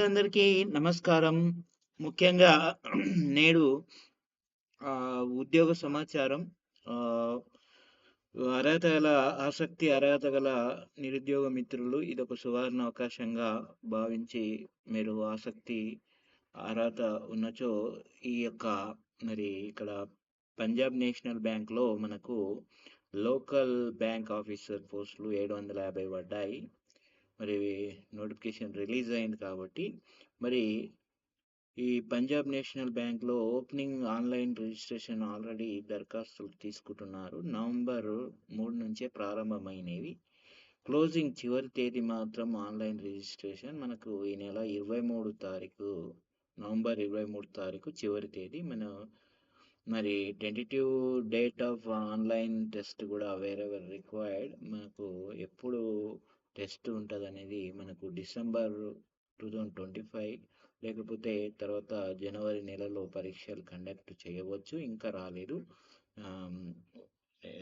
అందరికీ నమస్కారం. ముఖ్యంగా నేడు ఉద్యోగ సమాచారం ఆహ్, అర్హత గల నిరుద్యోగ మిత్రులు ఇదొక సువర్ణ అవకాశంగా భావించి మీరు అర్హత ఉన్నచో ఈ యొక్క మరి ఇక్కడ పంజాబ్ నేషనల్ బ్యాంక్‌లో మనకు లోకల్ బ్యాంక్ ఆఫీసర్ పోస్టులు 750 పడ్డాయి. మరి నోటిఫికేషన్ రిలీజ్ అయింది కాబట్టి మరి ఈ పంజాబ్ నేషనల్ బ్యాంక్‌లో ఓపెనింగ్ ఆన్‌లైన్ రిజిస్ట్రేషన్ ఆల్రెడీ దరఖాస్తులు తీసుకుంటున్నారు. నవంబర్ 3 నుంచే ప్రారంభమైనవి. క్లోజింగ్ చివరి తేదీ మాత్రం ఆన్‌లైన్ రిజిస్ట్రేషన్ మనకు ఈ నెల 23 తారీఖు నవంబర్ 23 తారీఖు చివరి తేదీ. మరి tentative date of online test కూడా వేరెవర్ రిక్వైర్డ్ మనకు ఎప్పుడు టెస్ట్ ఉంటదనేది మనకు డిసెంబర్ 2025 లేకపోతే తర్వాత జనవరి నెలలో పరీక్షలు కండక్ట్ చేయవచ్చు. ఇంకా రాలేదు. ఆహ్,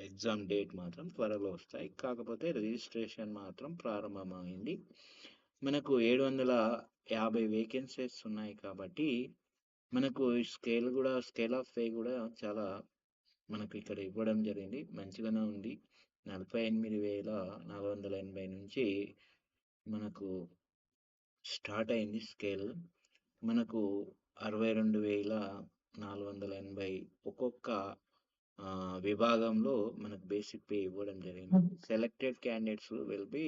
ఎగ్జామ్ డేట్ మాత్రం త్వరలో వస్తాయి. కాకపోతే రిజిస్ట్రేషన్ మాత్రం ప్రారంభమైంది. మనకు 750 వేకెన్సీస్ ఉన్నాయి కాబట్టి మనకు స్కేల్ ఆఫ్ పే కూడా చాలా మనకు ఇక్కడ ఇవ్వడం జరిగింది. మంచిగానే ఉంది. 48,480 నుంచి మనకు స్టార్ట్ అయింది స్కేల్. మనకు 62,480 ఒక్కొక్క విభాగంలో మనకు బేసిక్ పే ఇవ్వడం జరిగింది. Selected candidates will be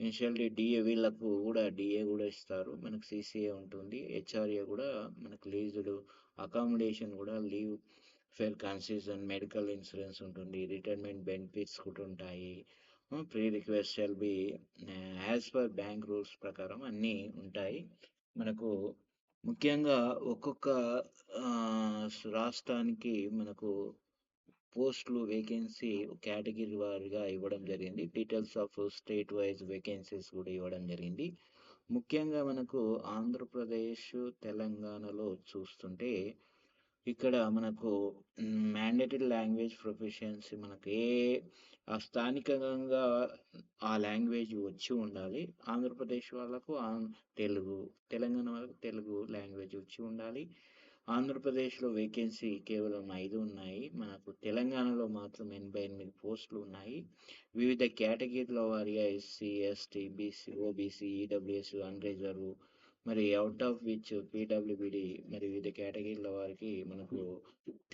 initially DA వీళ్ళకు కూడా డిఏ కూడా ఇస్తారు. మనకు సిసిఏ ఉంటుంది. హెచ్ఆర్ఏ కూడా మనకు లీజ్డ్ అకామిడేషన్ కూడా leave fair concession medical insurance ఉంటుంది. రిటైర్మెంట్ బెనిఫిట్స్ కూడా ఉంటాయి. Pre request shall be as per bank rules ప్రకారం అన్నీ ఉంటాయి. మనకు ముఖ్యంగా ఒక్కొక్క రాష్ట్రానికి మనకు పోస్టులు వేకెన్సీ కేటగిరీ వారీగా ఇవ్వడం జరిగింది. Details of state wise vacancies కూడా ఇవ్వడం జరిగింది. ముఖ్యంగా మనకు ఆంధ్రప్రదేశ్, తెలంగాణలో చూస్తుంటే ఇక్కడ మనకు మ్యాండేటరీ లాంగ్వేజ్ ప్రొఫిషియన్సీ మనకు స్థానికంగా ఆ లాంగ్వేజ్ వచ్చి ఉండాలి. ఆంధ్రప్రదేశ్ వాళ్ళకు తెలుగు, తెలంగాణ వాళ్ళకు తెలుగు లాంగ్వేజ్ వచ్చి ఉండాలి. ఆంధ్రప్రదేశ్లో వేకెన్సీ కేవలం 5 ఉన్నాయి. మనకు తెలంగాణలో మాత్రం 88 పోస్టులు ఉన్నాయి. వివిధ కేటగిరీల వారీగా SC, ST, BC, OBC, EWS, unreserved మరి అవుట్ ఆఫ్ విచ్ పీడబ్ల్యూబీడి మరి వివిధ కేటగిరీల వారికి మనకు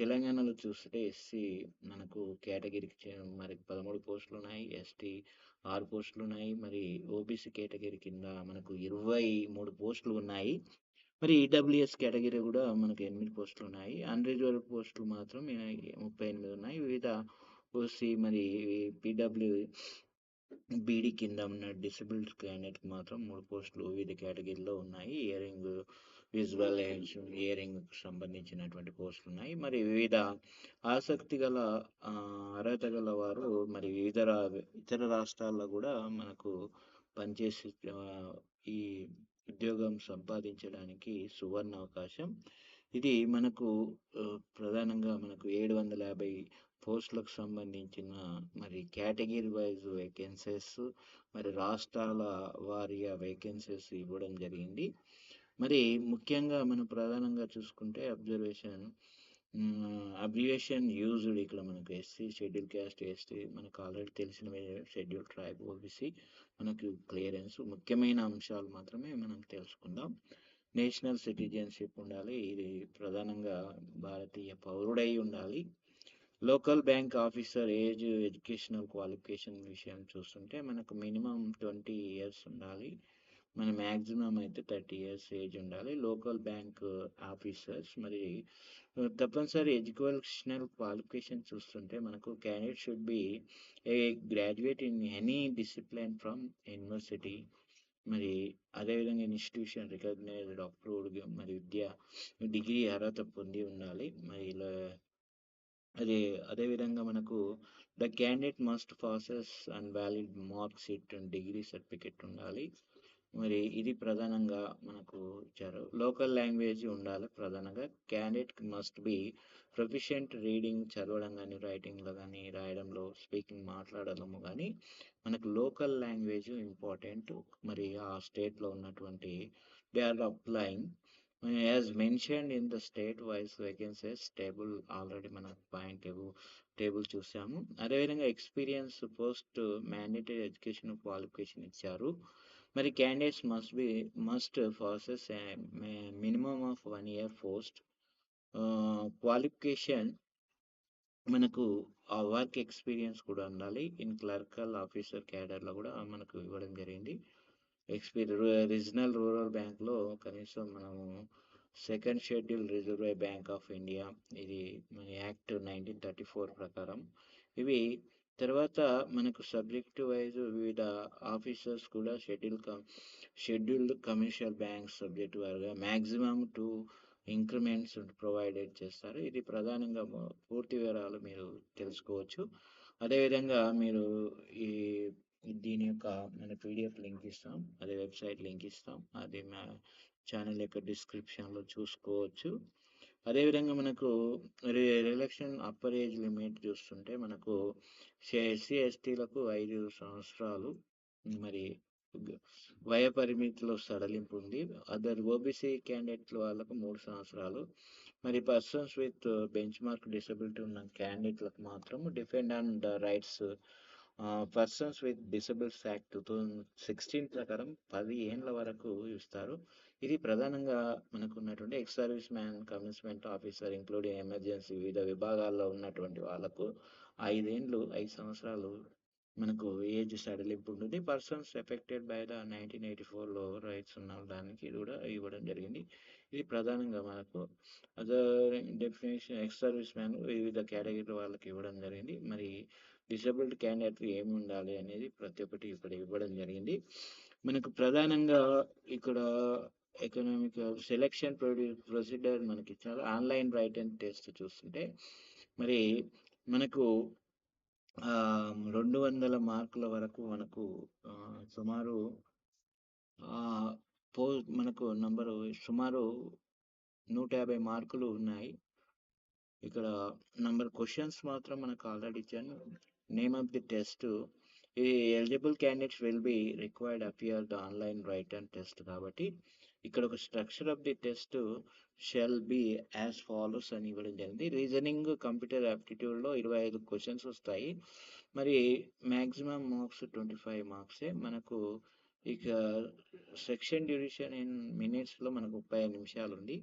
తెలంగాణలో చూస్తే ఎస్సీ మనకు కేటగిరీకి మరి 13 పోస్టులు ఉన్నాయి. ఎస్టీ 6 పోస్టులు ఉన్నాయి. మరి ఓబీసీ కేటగిరీ కింద మనకు 23 పోస్టులు ఉన్నాయి. మరి ఈడబ్ల్యూఎస్ కేటగిరీ కూడా మనకు 8 పోస్టులు ఉన్నాయి. అన్రిజర్వ్డ్ పోస్టులు మాత్రం 38 ఉన్నాయి. వివిధ ఓసీ మరి పీడబ్ల్యూబీడీ కింద ఉన్న డిసేబుల్డ్ క్యాండిడేట్కి మాత్రం 3 పోస్టులు వివిధ కేటగిరీలో ఉన్నాయి. విజువల్ హియరింగ్ సంబంధించినటువంటి పోస్టులు ఉన్నాయి. మరి వివిధ ఆసక్తి గల అర్హత గల వారు మరి ఇతర రాష్ట్రాల్లో కూడా మనకు పనిచేసి ఈ ఉద్యోగం సంపాదించడానికి సువర్ణ అవకాశం. ఇది మనకు ప్రధానంగా మనకు 750 పోస్టులకు సంబంధించిన మరి కేటగిరీ వైజ్ వేకెన్సీస్ మరి రాష్ట్రాల వారీగా వేకెన్సీస్ ఇవ్వడం జరిగింది. మరి ముఖ్యంగా మనం ప్రధానంగా చూసుకుంటే అబ్రివేషన్ యూజ్డ్ ఇక్కడ మనకు ఎస్సీ, షెడ్యూల్ క్యాస్ట్, ఎస్టీ మనకు ఆల్రెడీ తెలిసిన షెడ్యూల్ ట్రైబ్, ఓబీసీ మనకు క్లియరెన్స్ ముఖ్యమైన అంశాలు మాత్రమే మనం తెలుసుకుందాం. నేషనల్ సిటిజన్షిప్ ఉండాలి. ఇది ప్రధానంగా భారతీయ పౌరుడై ఉండాలి. Local bank officer age, educational qualification విషయం చూస్తుంటే మనకు మినిమం 20 ఇయర్స్ ఉండాలి. మన మ్యాక్సిమం అయితే 30 ఇయర్స్ ఏజ్ ఉండాలి. లోకల్ బ్యాంక్ ఆఫీసర్స్ మరి తప్పనిసరి ఎడ్యుకేషనల్ క్వాలిఫికేషన్ చూస్తుంటే మనకు candidate should be A graduate in any discipline from university మరి అదేవిధంగా ఇన్స్టిట్యూషన్ రికగ్నైజ్డ్ అప్రూవ్డ్ మరి డిగ్రీ అర్హత పొంది ఉండాలి. మరి అదేవిధంగా మనకు the candidate must passes and valid mark sheet and degree certificate ఉండాలి. మరి ఇది ప్రధానంగా మనకు ఇచ్చారు. లోకల్ లాంగ్వేజ్ ఉండాలి. ప్రధానంగా candidate must be proficient reading చదవడం కానీ, రైటింగ్లో కానీ, రాయడంలో, స్పీకింగ్ మాట్లాడడము కానీ మనకు లోకల్ లాంగ్వేజ్ ఇంపార్టెంట్. మరి ఆ స్టేట్లో ఉన్నటువంటి they are applying. As mentioned in the state-wise vacancies table, already మనం పాయింట్ టేబుల్ చూసాము. అదేవిధంగా experience post mandatory education qualification ఇచ్చారు. మరి candidates must process minimum of 1 year post qualification. మనకు ఆ వర్క్ ఎక్స్పీరియన్స్ కూడా ఉండాలి. ఇన్ క్లర్కల్ ఆఫీసర్ క్యాడర్లో కూడా మనకు ఇవ్వడం జరిగింది. రీజనల్ రూరల్ బ్యాంక్లో కనీసం మనము second schedule reserve bank of India, ఇది మన యాక్ట్ 1934 ప్రకారం ఇవి. తర్వాత మనకు సబ్జెక్ట్ వైజ్ వివిధ ఆఫీసర్స్ కూడా షెడ్యూల్డ్ కమర్షియల్ బ్యాంక్ సబ్జెక్ట్ వారుగా మ్యాక్సిమం 2 ఇంక్రిమెంట్స్ ప్రొవైడెడ్ చేస్తారు. ఇది ప్రధానంగా పూర్తి వివరాలు మీరు తెలుసుకోవచ్చు. అదేవిధంగా మీరు ఈ దీని యొక్క మన పీడిఎఫ్ లింక్ ఇస్తాం, అదే వెబ్సైట్ లింక్ ఇస్తాం, అది మా ఛానల్ యొక్క డిస్క్రిప్షన్లో చూసుకోవచ్చు. అదేవిధంగా మనకు రిలక్షన్ అప్పర్ ఏజ్ లిమిట్ చూస్తుంటే మనకు ఎస్సీ ఎస్టీలకు 5 సంవత్సరాలు మరి వయ పరిమితిలో సడలింపు ఉంది. అదర్ ఓబీసీ క్యాండిడేట్ల వాళ్ళకు 3 సంవత్సరాలు. మరి persons with benchmark disability ఉన్న క్యాండిడేట్లకు మాత్రం depend on the rights persons with disables act 2016 ప్రకారం 10 ఏండ్ల వరకు ఇస్తారు. ఇది ప్రధానంగా మనకు ఉన్నటువంటి ex service man commitment officer including emergency వివిధ విభాగాల్లో ఉన్నటువంటి వాళ్ళకు 5 సంవత్సరాలు మనకు ఏజ్ సడలింపు ఉంటుంది. పర్సన్స్ ఎఫెక్టెడ్ బై ద 1984లో రైట్స్ ఉన్న దానికి ఇది కూడా ఇవ్వడం జరిగింది. ఇది ప్రధానంగా మనకు other definition ex serviceman వివిధ కేటగిరీ వాళ్ళకి ఇవ్వడం జరిగింది. మరి డిసబుల్డ్ క్యాండిడేట్ ఏమి ఉండాలి అనేది ప్రతి ఒక్కటి ఇక్కడ ఇవ్వడం జరిగింది. మనకు ప్రధానంగా ఇక్కడ ఎకనామిక్ సెలెక్షన్ ప్రొసీజర్ మనకి ఇచ్చారు. ఆన్లైన్ రైట్ అండ్ టెస్ట్ చూస్తుంటే మరి మనకు 200 మార్కుల వరకు మనకు సుమారు మనకు నంబరు సుమారు 150 మార్కులు ఉన్నాయి. ఇక్కడ నంబర్ క్వశ్చన్స్ మాత్రం మనకు ఆల్రెడీ ఇచ్చాను. నేమ్ ఆఫ్ ది టెస్ట్, ఈ eligible candidates will be required appear the online right and test. కాబట్టి ఇక్కడ ఒక structure of the test shall be as follows అని ఇవ్వడం జరిగింది. రీజనింగ్ కంప్యూటర్ యాప్టిట్యూడ్లో 25 క్వశ్చన్స్ వస్తాయి. మరి మ్యాక్సిమం మార్క్స్ 25 మార్క్సే. మనకు ఇక సెక్షన్ డ్యూరేషన్ ఇన్ మినిట్స్లో మనకు 35 నిమిషాలు ఉంది.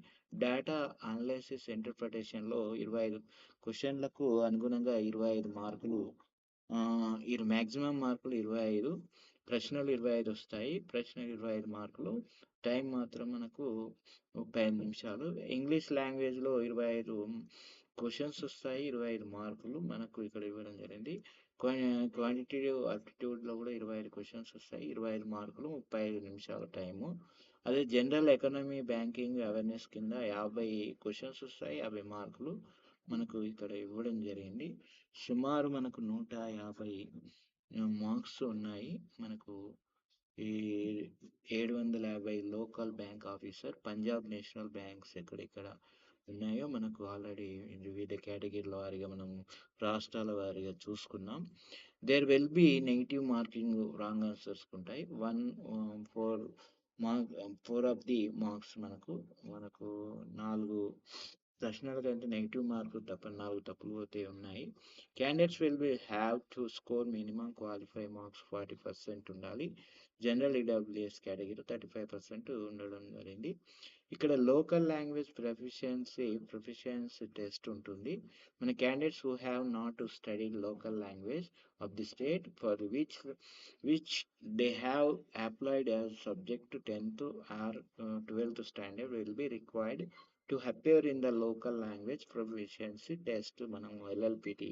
డేటా అనాలిసిస్ ఇంటర్ప్రిటేషన్లో 25 క్వశ్చన్లకు అనుగుణంగా 25 మార్కులు. మ్యాక్సిమం మార్కులు 25, ప్రశ్నలు 25 వస్తాయి. ప్రశ్నలు 25 మార్కులు. టైం మాత్రం మనకు 35 నిమిషాలు. ఇంగ్లీష్ లాంగ్వేజ్లో 25 క్వశ్చన్స్ వస్తాయి, 25 మార్కులు మనకు ఇక్కడ ఇవ్వడం జరిగింది. క్వాంటిటేటివ్ ఆప్టిట్యూడ్లో కూడా 25 క్వశ్చన్స్ వస్తాయి, 25 మార్కులు, 35 నిమిషాల టైము. అదే జనరల్ ఎకనామీ బ్యాంకింగ్ అవేర్నెస్ కింద 50 క్వశ్చన్స్ వస్తాయి, 50 మార్కులు మనకు ఇక్కడ ఇవ్వడం జరిగింది. సుమారు మనకు 150 మార్క్స్ ఉన్నాయి. మనకు ఈ 750 local bank officer Punjab national banks ఎక్కడెక్కడ ఉన్నాయో మనకు ఆల్రెడీ వివిధ కేటగిరీల వారిగా మనం రాష్ట్రాల వారిగా చూసుకున్నాం. There will be negative marking wrong answers ఉంటాయి. 4 ఆఫ్ ది మార్క్స్ మనకు 4 ప్రశ్నల కంటే నెగిటివ్ మార్కులు తప్ప 4 తప్పులు పోతే ఉన్నాయి. Candidates will be have to score minimum qualify marks 40% ఉండాలి. జనరల్ ఈడబ్ల్యూఎస్ కేటగిరీ 35% ఉండడం జరిగింది. ఇక్కడ లోకల్ లాంగ్వేజ్ ప్రొఫిషియన్సీ టెస్ట్ ఉంటుంది. మన candidates who have not study local language of the state for which they have applied as subject to 10th or 12th standard will be required to appear in the local language proficiency test. మనం ఎల్ఎల్పిటి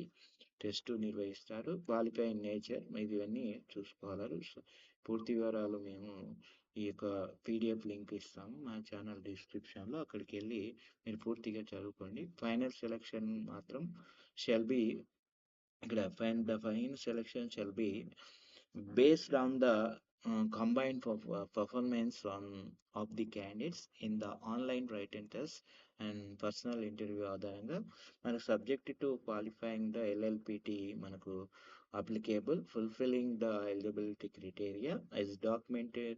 test నిర్వహిస్తారు. Qualifying nature ఇవన్నీ చూసుకోవాలి. పూర్తి వివరాలు మేము ఈ యొక్క PDF link ఇస్తాము మా ఛానల్ డిస్క్రిప్షన్లో, అక్కడికి వెళ్ళి మీరు పూర్తిగా చదువుకోండి. ఫైనల్ సెలెక్షన్ మాత్రం షెల్ బి ఇక్కడ final selection shall be based on the combined performance of the candidates in the online written test and personal interview ఆధారంగా మనకు సబ్జెక్ట్ టు క్వాలిఫైయింగ్ ద ఎల్ఎల్పిటి మనకు applicable fulfilling the eligibility criteria as documented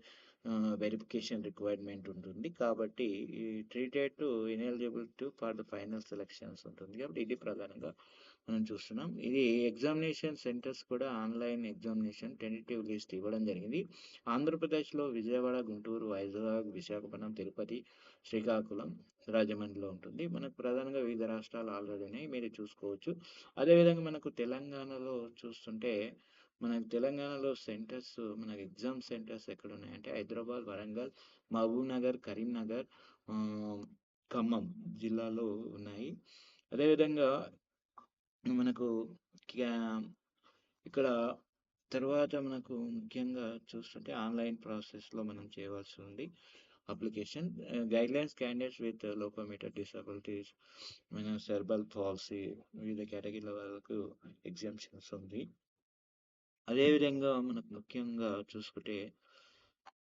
verification requirement ఉంటుంది. కాబట్టి ఈ treated to ineligible to for the final selections ఉంటుంది. కాబట్టి ఇది ప్రధానంగా మనం చూస్తున్నాం. ఇది ఎగ్జామినేషన్ సెంటర్స్ కూడా ఆన్‌లైన్ ఎగ్జామినేషన్ టెంటేటివ్ లిస్ట్ ఇవ్వడం జరిగింది. ఆంధ్రప్రదేశ్‌లో విజయవాడ, గుంటూరు, వైజాగ్, విశాఖపట్నం, తిరుపతి, శ్రీకాకుళం, రాజమండ్రిలో ఉంటుంది. మనకు ప్రధానంగా వివిధ రాష్ట్రాలు ఆల్రెడీ ఉన్నాయి. మీరు చూసుకోవచ్చు. అదేవిధంగా మనకు తెలంగాణలో చూస్తుంటే, మనకు తెలంగాణలో సెంటర్స్ మనకు ఎగ్జామ్ సెంటర్స్ ఎక్కడున్నాయంటే హైదరాబాద్, వరంగల్, మహబూబ్‌నగర్, కరీంనగర్, ఆహ్, ఖమ్మం జిల్లాలో ఉన్నాయి. అదేవిధంగా మనకు క్యా ఇక్కడ తర్వాత మనకు ముఖ్యంగా చూస్తుంటే ఆన్‌లైన్ ప్రాసెస్‌లో మనం చేయవలసి ఉంది. Application guidelines candidates with locomotor disabilities మన సెరెబ్రల్ పాల్సీ వివిధ కేటగిరీల వాళ్ళకు ఎగ్జామ్షన్స్ ఉంది. అదేవిధంగా మనకు ముఖ్యంగా చూసుకుంటే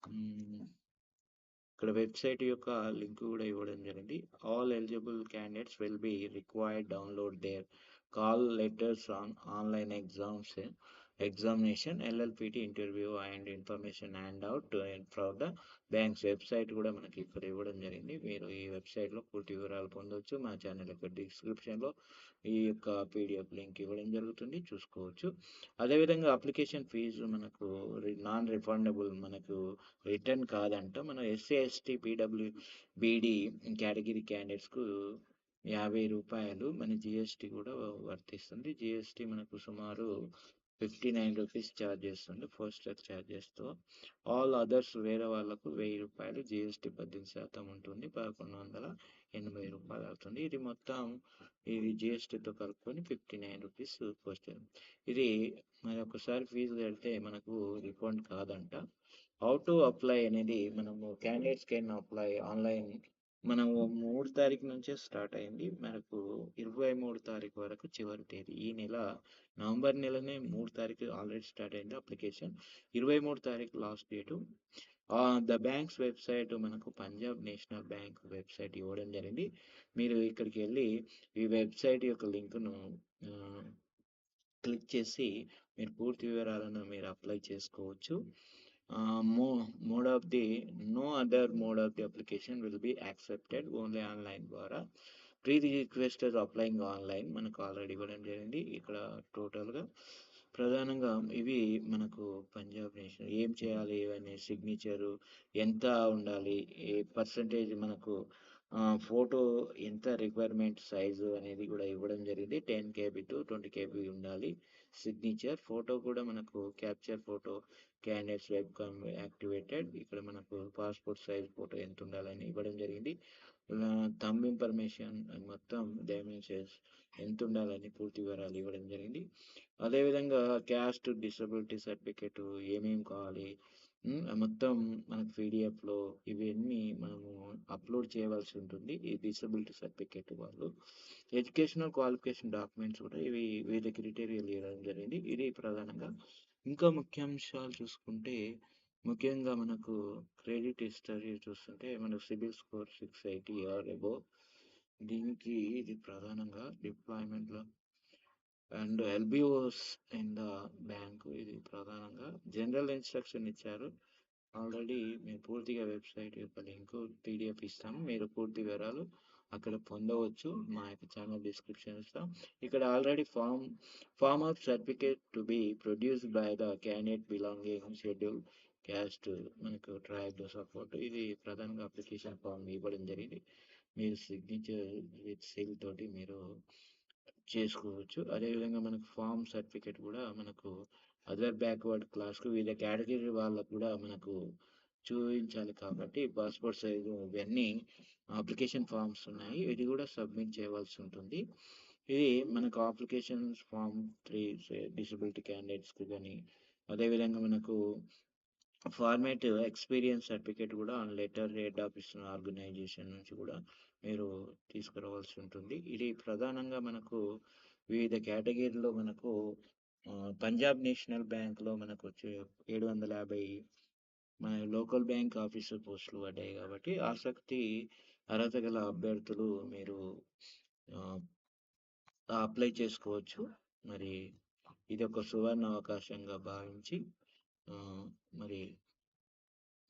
హ్మ్. ఇక్కడ వెబ్‌సైట్ యొక్క లింక్ కూడా ఇవ్వడం జరిగింది. All eligible candidates will be required download their call letters on online examination, LLPT interview and information handout from the bank's website కూడా మనకి ఇక్కడ ఇవ్వడం జరిగింది. మీరు ఈ వెబ్‌సైట్‌లో పూర్తి వివరాలు పొందొచ్చు. మా ఛానల్ యొక్క డిస్క్రిప్షన్‌లో ఈ యొక్క పీడిఎఫ్ లింక్ ఇవ్వడం జరుగుతుంది. చూసుకోవచ్చు. అదేవిధంగా అప్లికేషన్ ఫీజు మనకు నాన్ రిఫండబుల్ మనకు రిటర్న్ కాదంట. మనం ఎస్సీ, ఎస్టీ, పీడబ్ల్యూబీడీ కేటగిరీ క్యాండిడేట్స్‌కు రూ. 50 మన జీఎస్టీ కూడా వర్తిస్తుంది. జీఎస్టీ మనకు సుమారు రూ. 59 ఛార్జ్ చేస్తుంది పోస్టల్ ఛార్జెస్‌తో. ఆల్ అదర్స్ వేరే వాళ్ళకు రూ. 1000 జీఎస్టీ 18% ఉంటుంది. రూ. 1180 అవుతుంది. ఇది మొత్తం ఇది జీఎస్టీతో కలుపుకొని రూ. 59 పోస్టల్. ఇది మరి ఒకసారి ఫీజు కడితే మనకు రిఫండ్ కాదంట. హౌ టు అప్లై అనేది మనము క్యాండిడేట్స్ కెన్ అప్లై ఆన్‌లైన్ మనము 3 తారీఖు నుంచే స్టార్ట్ అయింది. మనకు 23 తారీఖు వరకు చివరి తేదీ. ఈ నెల నవంబర్ నెలనే 3 తారీఖు ఆల్రెడీ స్టార్ట్ అయింది అప్లికేషన్. 23 తారీఖు last date. The bank's website మనకు పంజాబ్ నేషనల్ బ్యాంక్ వెబ్‌సైట్ ఇవ్వడం జరిగింది. మీరు ఇక్కడికి వెళ్లి ఈ వెబ్‌సైట్ యొక్క లింక్‌ను ఆహ్, క్లిక్ చేసి మీరు పూర్తి వివరాలను మీరు అప్లై చేసుకోవచ్చు. Mode of the no other mode of the application will be accepted only online ద్వారా ప్రీ రిక్వెస్టెడ్ అప్లయింగ్ ఆన్లైన్ మనకు ఆల్రెడీ ఇవ్వడం జరిగింది. ఇక్కడ టోటల్‌గా ప్రధానంగా ఇవి మనకు పంజాబ్ నేషనల్ ఏం చేయాలి అనే సిగ్నేచరు ఎంత ఉండాలి, ఏ పర్సంటేజ్ మనకు ఫోటో ఎంత రిక్వైర్మెంట్ సైజు అనేది కూడా ఇవ్వడం జరిగింది. 10 కేబీ టు 20 కేబీ ఉండాలి. సిగ్నేచర్ ఫోటో కూడా మనకు capture photo candidates webcam activated ఇక్కడ మనకు పాస్‌పోర్ట్ సైజ్ ఫోటో ఎంత ఉండాలని ఇవ్వడం జరిగింది. థంబ్ ఇన్ఫర్మేషన్ మొత్తం డైమెన్షన్స్ ఎంత ఉండాలని పూర్తి వివరాలు ఇవ్వడం జరిగింది. అదేవిధంగా క్యాస్ట్ డిసబిలిటీ సర్టిఫికేట్ ఏమేమి కావాలి మొత్తం మనకు పీడిఎఫ్‌లో ఇవన్నీ మనము అప్లోడ్ చేయవలసి ఉంటుంది. ఈ డిసబిలిటీ సర్టిఫికేట్ వాళ్ళు. ఎడ్యుకేషనల్ క్వాలిఫికేషన్ డాక్యుమెంట్స్ కూడా ఇవి వివిధ క్రైటీరియాలు ఇవ్వడం జరిగింది. ఇది ప్రధానంగా. ఇంకా ముఖ్యాంశాలు చూసుకుంటే ముఖ్యంగా మనకు క్రెడిట్ హిస్టరీ చూస్తుంటే మనకు సిబిల్ స్కోర్ 680 ఆర్ అబోవ్. దీనికి ఇది ప్రధానంగా డిప్లాయ్మెంట్‌లో అండ్ ఎల్‌బిఓస్ ఇన్ ద బ్యాంక్ ఇది ప్రధానంగా జనరల్ ఇన్‌స్ట్రక్షన్ ఇచ్చారు. ఆల్రెడీ మేము పూర్తిగా వెబ్‌సైట్ యొక్క లింకు పీడిఎఫ్ ఇస్తాము. మీరు పూర్తి వివరాలు అక్కడ పొందవచ్చు. మా యొక్క ఛానల్ డిస్క్రిప్షన్ ఇస్తాం. ఇక్కడ already form of certificate to be produced by the candidate belonging schedule caste మనకు ట్రైబ్ సపోర్ట్ ఇది ప్రధానంగా అప్లికేషన్ ఫామ్ ఇవ్వడం జరిగింది. మీరు సిగ్నేచర్ విత్ సీల్ తోటి మీరు చేసుకోవచ్చు. అదేవిధంగా మనకు ఫార్మ్ సర్టిఫికేట్ కూడా మనకు అదర్ బ్యాక్వర్డ్ క్లాస్‌కు వివిధ కేటగిరీ వాళ్ళకు కూడా మనకు చూయించాలి కాబట్టి పాస్‌పోర్ట్ సైజు ఇవన్నీ అప్లికేషన్ ఫార్మ్స్ ఉన్నాయి. ఇది కూడా సబ్మిట్ చేయవలసి ఉంటుంది. ఇది మనకు అప్లికేషన్ ఫార్మ్ 3 డిసబిలిటీ క్యాండిడేట్స్‌కి గాని, అదేవిధంగా మనకు ఫార్మాట్ ఎక్స్‌పీరియన్స్ సర్టిఫికేట్ కూడా లెటర్ హెడ్ ఆఫ్ ఇస్తున్న ఆర్గనైజేషన్ నుంచి కూడా మీరు తీసుకురావాల్సి ఉంటుంది. ఇది ప్రధానంగా మనకు వివిధ కేటగిరీలో మనకు పంజాబ్ నేషనల్ బ్యాంక్‌లో మనకొచ్చే 750 మన లోకల్ బ్యాంక్ ఆఫీసర్ పోస్టులు పడ్డాయి కాబట్టి ఆసక్తి అర్హత గల అభ్యర్థులు మీరు ఆహ్, అప్లై చేసుకోవచ్చు. మరి ఇదొక సువర్ణ అవకాశంగా భావించి మరి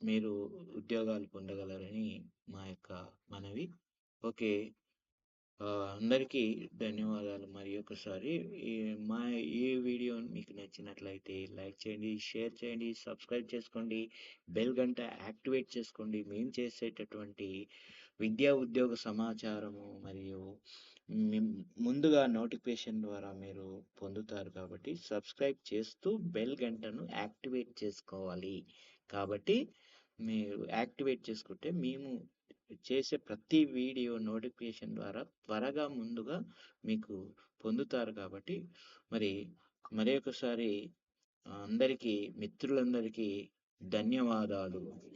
మీరు ఉద్యోగాలు పొందగలరని మా యొక్క మనవి. ఓకే. అందరికీ ధన్యవాదాలు మరి ఒకసారి. ఈ మా ఈ వీడియో మీకు నచ్చినట్లయితే లైక్ చేయండి, షేర్ చేయండి, సబ్స్క్రైబ్ చేసుకోండి, బెల్ గంట యాక్టివేట్ చేసుకోండి. మేము చేసేటటువంటి విద్యా ఉద్యోగ సమాచారము మరియు మిమ్ ముందుగా నోటిఫికేషన్ ద్వారా మీరు పొందుతారు కాబట్టి సబ్స్క్రైబ్ చేస్తూ బెల్ గంటను యాక్టివేట్ చేసుకోవాలి. కాబట్టి మీరు యాక్టివేట్ చేసుకుంటే మేము చేసే ప్రతి వీడియో నోటిఫికేషన్ ద్వారా త్వరగా ముందుగా మీకు పొందుతారు కాబట్టి మరి మరి ఒకసారి అందరికీ మిత్రులందరికీ ధన్యవాదాలు.